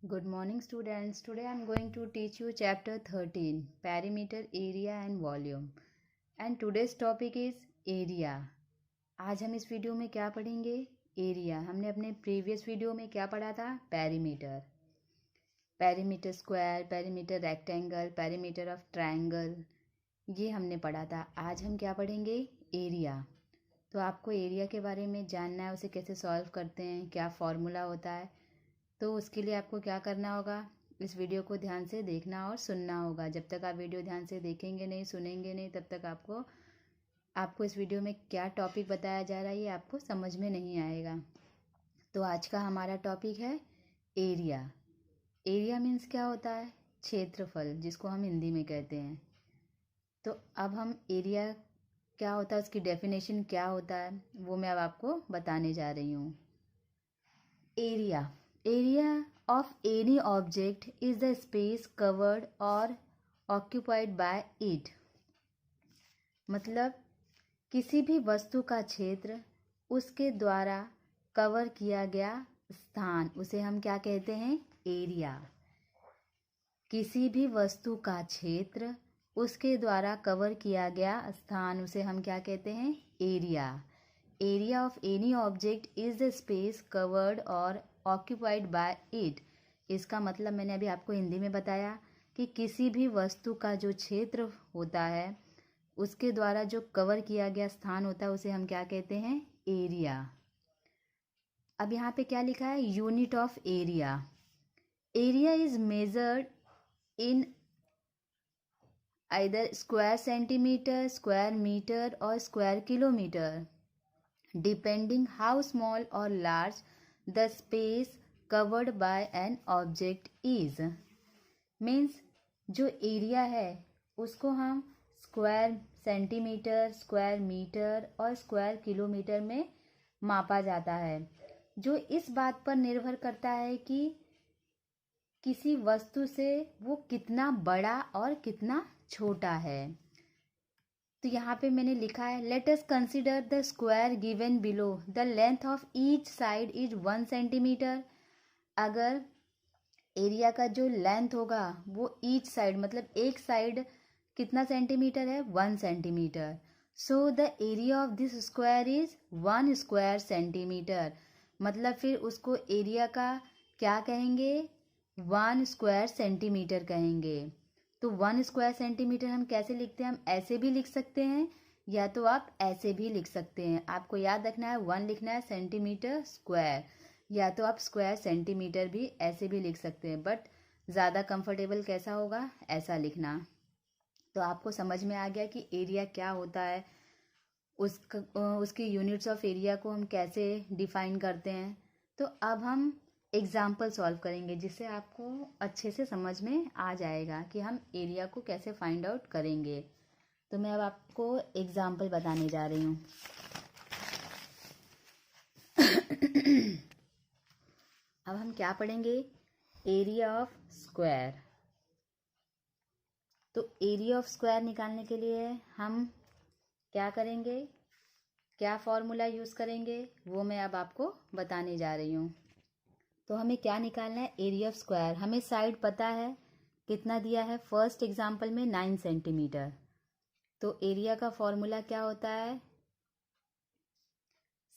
Good morning students. Today I am going to teach you chapter 13 perimeter area and volume and today's topic is area. आज हम इस video में क्या पढ़ेंगे? Area. हमने अपने प्रीवियस वीडियो में क्या पढ़ा था? Perimeter, perimeter square, perimeter rectangle, perimeter of triangle, ये हमने पढ़ा था. आज हम क्या पढ़ेंगे? एरिया. तो आपको एरिया के बारे में जानना है, उसे कैसे सॉल्व करते हैं, क्या फॉर्मूला होता है. तो उसके लिए आपको क्या करना होगा? इस वीडियो को ध्यान से देखना और सुनना होगा. जब तक आप वीडियो ध्यान से देखेंगे नहीं, सुनेंगे नहीं, तब तक आपको इस वीडियो में क्या टॉपिक बताया जा रहा है ये आपको समझ में नहीं आएगा. तो आज का हमारा टॉपिक है एरिया. एरिया मीन्स क्या होता है? क्षेत्रफल, जिसको हम हिंदी में कहते हैं. तो अब हम एरिया क्या होता है, उसकी डेफिनेशन क्या होता है, वो मैं अब आपको बताने जा रही हूँ. Area of any object is the space covered or occupied by it. मतलब किसी भी वस्तु का क्षेत्र, उसके द्वारा कवर किया गया स्थान, उसे हम क्या कहते हैं? एरिया. किसी भी वस्तु का क्षेत्र, उसके द्वारा कवर किया गया स्थान, उसे हम क्या कहते हैं? Area. Area of any object is the space covered और ऑक्यूपाइड बाय इट. इसका मतलब मैंने अभी आपको हिंदी में बताया कि किसी भी वस्तु का जो क्षेत्र होता है, उसके द्वारा जो कवर किया गया स्थान होता है, उसे हम क्या कहते हैं? एरिया. अब यहाँ पे क्या लिखा है? Unit of area. Area is measured in either square centimetre, square metre और square kilometre, depending how small or large the space covered by an object is. Means जो एरिया है उसको हम स्क्वायर सेंटीमीटर, स्क्वायर मीटर और square kilometre में मापा जाता है, जो इस बात पर निर्भर करता है कि किसी वस्तु से वो कितना बड़ा और कितना छोटा है. तो यहाँ पे मैंने लिखा है, let us consider the square given below. The length of each side is 1 centimetre. अगर एरिया का जो लेंथ होगा वो ईच साइड, मतलब एक साइड कितना सेंटीमीटर है? 1 centimetre. So the area of this square is 1 square centimetre. मतलब फिर उसको एरिया का क्या कहेंगे? 1 स्क्वायर सेंटीमीटर कहेंगे. तो 1 स्क्वायर सेंटीमीटर हम कैसे लिखते हैं? हम ऐसे भी लिख सकते हैं या तो आप ऐसे भी लिख सकते हैं. आपको याद रखना है 1 लिखना है सेंटीमीटर स्क्वायर, या तो आप स्क्वायर सेंटीमीटर भी ऐसे भी लिख सकते हैं, बट ज़्यादा कंफर्टेबल कैसा होगा? ऐसा लिखना. तो आपको समझ में आ गया कि एरिया क्या होता है, उसके यूनिट्स ऑफ एरिया को हम कैसे डिफाइन करते हैं. तो अब हम एग्जाम्पल सॉल्व करेंगे, जिससे आपको अच्छे से समझ में आ जाएगा कि हम एरिया को कैसे फाइंड आउट करेंगे. तो मैं अब आपको एग्जाम्पल बताने जा रही हूँ. अब हम क्या पढ़ेंगे? Area of square. तो एरिया ऑफ स्क्वायर निकालने के लिए हम क्या करेंगे, क्या फॉर्मूला यूज़ करेंगे, वो मैं अब आपको बताने जा रही हूँ. तो हमें क्या निकालना है? Area of square. हमें साइड पता है कितना दिया है, फर्स्ट एग्जाम्पल में 9 सेंटीमीटर. तो एरिया का फॉर्मूला क्या होता है?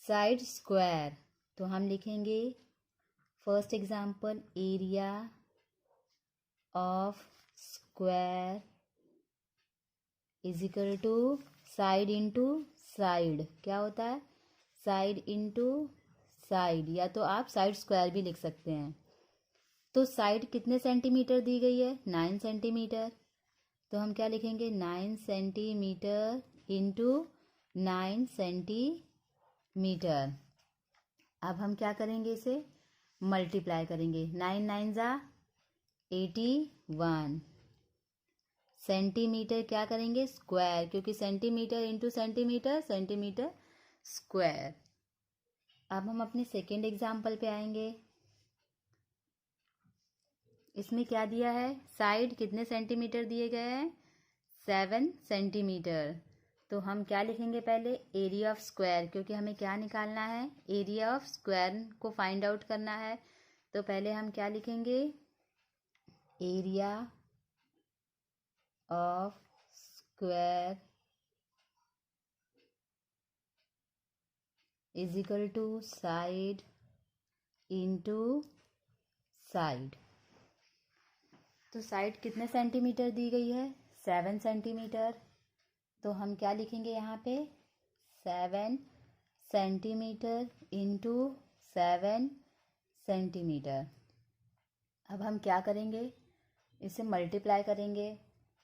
Side square. तो हम लिखेंगे first example, area of square is equal to side into side. क्या होता है? साइड इंटू साइड, या तो आप साइड स्क्वायर भी लिख सकते हैं. तो साइड कितने सेंटीमीटर दी गई है? 9 सेंटीमीटर. तो हम क्या लिखेंगे? 9 सेंटीमीटर इंटू 9 सेंटीमीटर. अब हम क्या करेंगे? इसे मल्टीप्लाई करेंगे. 9 9 जा 81. सेंटीमीटर क्या करेंगे? स्क्वायर, क्योंकि centimetre into centimetre, centimetre square. अब हम अपने सेकेंड एग्जाम्पल पे आएंगे. इसमें क्या दिया है? साइड कितने सेंटीमीटर दिए गए हैं? 7 सेंटीमीटर. तो हम क्या लिखेंगे? पहले एरिया ऑफ स्क्वायर, क्योंकि हमें क्या निकालना है? एरिया ऑफ स्क्वायर को फाइंड आउट करना है. तो पहले हम क्या लिखेंगे, area of square is equal to side into side. तो साइड कितने सेंटीमीटर दी गई है, 7 सेंटीमीटर। तो हम क्या लिखेंगे यहाँ पे, 7 सेंटीमीटर इंटू 7 सेंटीमीटर। अब हम क्या करेंगे, इसे मल्टीप्लाई करेंगे।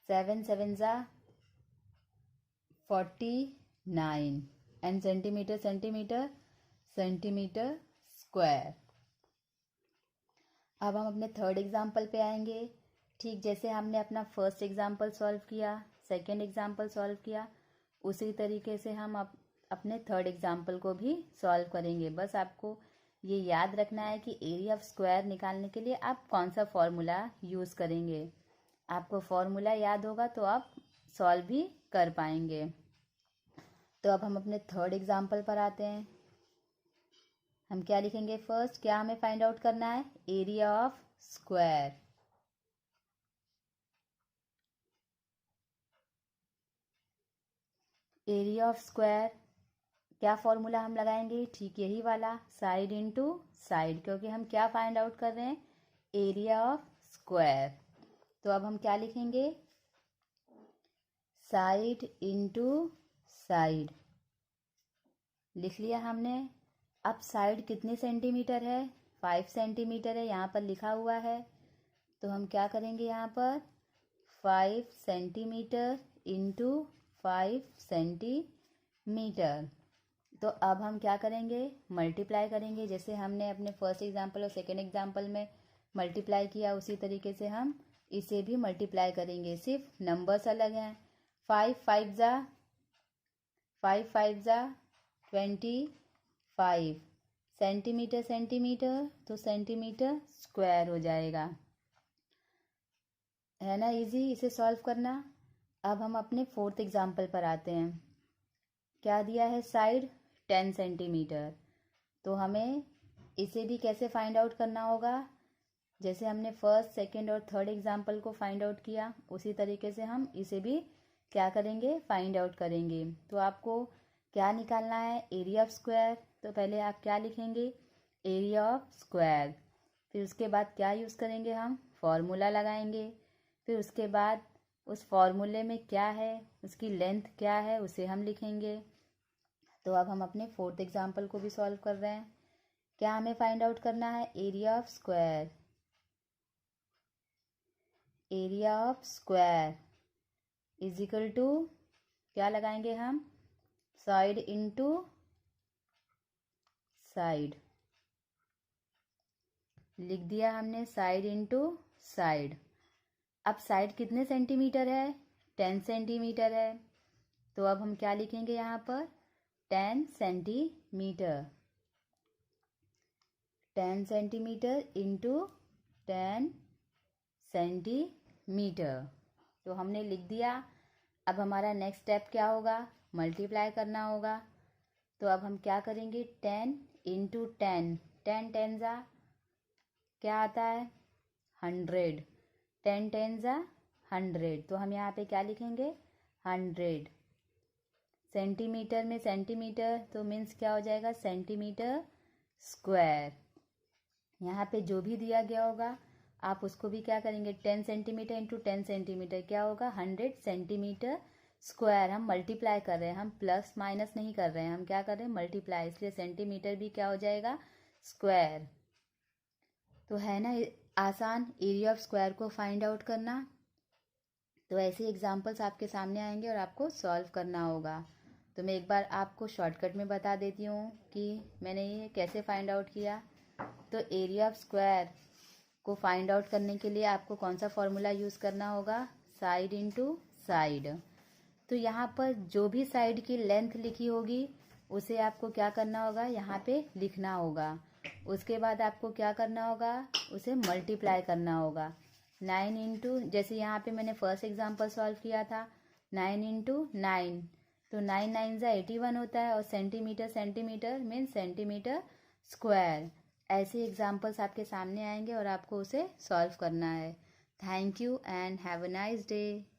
7 7 ज़ा 49 and centimetre centimetre centimetre square. अब हम अपने थर्ड एग्जाम्पल पे आएंगे। ठीक जैसे हमने अपना फर्स्ट एग्जाम्पल सॉल्व किया, सेकेंड एग्जाम्पल सॉल्व किया, उसी तरीके से हम अपने थर्ड एग्जाम्पल को भी सॉल्व करेंगे। बस आपको ये याद रखना है कि एरिया ऑफ स्क्वायर निकालने के लिए आप कौन सा फॉर्मूला यूज़ करेंगे। आपको फॉर्मूला याद होगा तो आप सॉल्व भी कर पाएंगे। तो अब हम अपने थर्ड एग्जाम्पल पर आते हैं। हम क्या लिखेंगे, फर्स्ट क्या हमें फाइंड आउट करना है, area of square. Area of square क्या फॉर्मूला हम लगाएंगे, ठीक यही वाला, साइड इनटू साइड, क्योंकि हम क्या फाइंड आउट कर रहे हैं, एरिया ऑफ स्क्वायर। तो अब हम क्या लिखेंगे, साइड इनटू साइड लिख लिया हमने। अब साइड कितनी सेंटीमीटर है, 5 सेंटीमीटर है, यहाँ पर लिखा हुआ है। तो हम क्या करेंगे, यहाँ पर 5 सेंटीमीटर इंटू 5 सेंटीमीटर। तो अब हम क्या करेंगे, मल्टीप्लाई करेंगे। जैसे हमने अपने फर्स्ट एग्जाम्पल और सेकेंड एग्जाम्पल में मल्टीप्लाई किया, उसी तरीके से हम इसे भी मल्टीप्लाई करेंगे, सिर्फ नंबर्स अलग हैं। 5 5 ज़ा 25 सेंटीमीटर सेंटीमीटर, तो सेंटीमीटर स्क्वायर हो जाएगा, है ना इजी इसे सॉल्व करना। अब हम अपने फोर्थ एग्जाम्पल पर आते हैं। क्या दिया है, साइड 10 सेंटीमीटर। तो हमें इसे भी कैसे फाइंड आउट करना होगा, जैसे हमने फर्स्ट सेकेंड और थर्ड एग्जाम्पल को फाइंड आउट किया, उसी तरीके से हम इसे भी क्या करेंगे, फाइंड आउट करेंगे। तो आपको क्या निकालना है, एरिया ऑफ स्क्वायर। तो पहले आप क्या लिखेंगे, एरिया ऑफ स्क्वायर। फिर उसके बाद क्या यूज़ करेंगे, हम फॉर्मूला लगाएंगे। फिर उसके बाद उस फॉर्मूले में क्या है, उसकी लेंथ क्या है, उसे हम लिखेंगे। तो अब हम अपने फोर्थ एग्जाम्पल को भी सॉल्व कर रहे हैं। क्या हमें फाइंड आउट करना है, area of square. Area of square is equal to क्या लगाएंगे हम, साइड इनटू साइड लिख दिया हमने, साइड इनटू साइड। अब साइड कितने सेंटीमीटर है, 10 सेंटीमीटर है। तो अब हम क्या लिखेंगे यहाँ पर, 10 सेंटीमीटर। 10 सेंटीमीटर इंटू 10 सेंटीमीटर, तो हमने लिख दिया। अब हमारा नेक्स्ट स्टेप क्या होगा, मल्टीप्लाई करना होगा। तो अब हम क्या करेंगे, 10 इंटू 10, 10 10 ज़ा क्या आता है, 100, 10 10 ज़ा 100। तो हम यहाँ पे क्या लिखेंगे, 100। सेंटीमीटर में सेंटीमीटर, तो मीन्स क्या हो जाएगा, सेंटीमीटर स्क्वायर। यहाँ पे जो भी दिया गया होगा आप उसको भी क्या करेंगे, 10 सेंटीमीटर इंटू 10 सेंटीमीटर क्या होगा, 100 सेंटीमीटर स्क्वायर। हम मल्टीप्लाई कर रहे हैं, हम प्लस माइनस नहीं कर रहे हैं, हम क्या कर रहे हैं, मल्टीप्लाई, इसलिए सेंटीमीटर भी क्या हो जाएगा, स्क्वायर। तो है ना आसान एरिया ऑफ स्क्वायर को फाइंड आउट करना। तो ऐसे एग्जांपल्स आपके सामने आएंगे और आपको सॉल्व करना होगा। तो मैं एक बार आपको शॉर्टकट में बता देती हूँ कि मैंने ये कैसे फाइंड आउट किया। तो एरिया ऑफ स्क्वायर को फाइंड आउट करने के लिए आपको कौन सा फॉर्मूला यूज़ करना होगा, साइड इनटू साइड। तो यहाँ पर जो भी साइड की लेंथ लिखी होगी उसे आपको क्या करना होगा, यहाँ पे लिखना होगा। उसके बाद आपको क्या करना होगा, उसे मल्टीप्लाई करना होगा। 9 इंटू, जैसे यहाँ पे मैंने फर्स्ट एग्जांपल सॉल्व किया था, 9 इंटू 9, तो 9 9 ज़ा 81 होता है, और centimetre centimetre means centimetre square. ऐसे एग्जाम्पल्स आपके सामने आएंगे और आपको उसे सॉल्व करना है। Thank you and have a nice day.